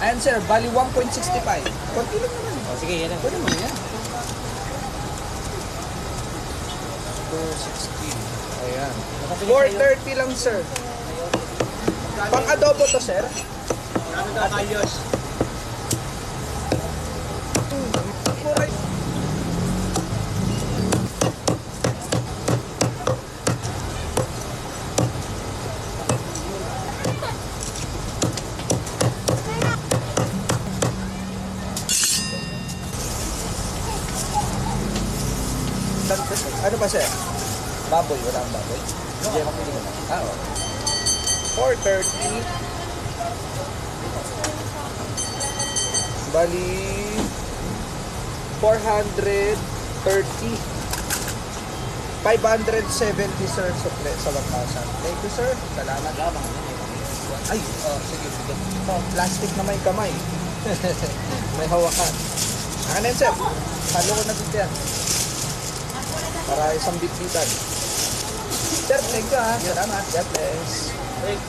Ayan sir, bali 1.65. Konti lang naman. O, sige, yan na. Pwede mo yan. 260. Ayan. Nakabili kayo. 430 lang sir. Pang adobo to sir. Ano daw kayos? Mura. Ano pa sir? Baboy, wala ang baboy. Hindi, makapili ko na. Ah, okay. 430. Bali 430. 570 sir sa 1,000. Thank you sir. Salamat. Lamang. Ay, sige, sige. Ito, plastic na may kamay. May hawakan. Ano yan, sir? Halo ko na dito yan. Para isang bitbitan. Sir, thank you ha. Salamat. God bless. Hey,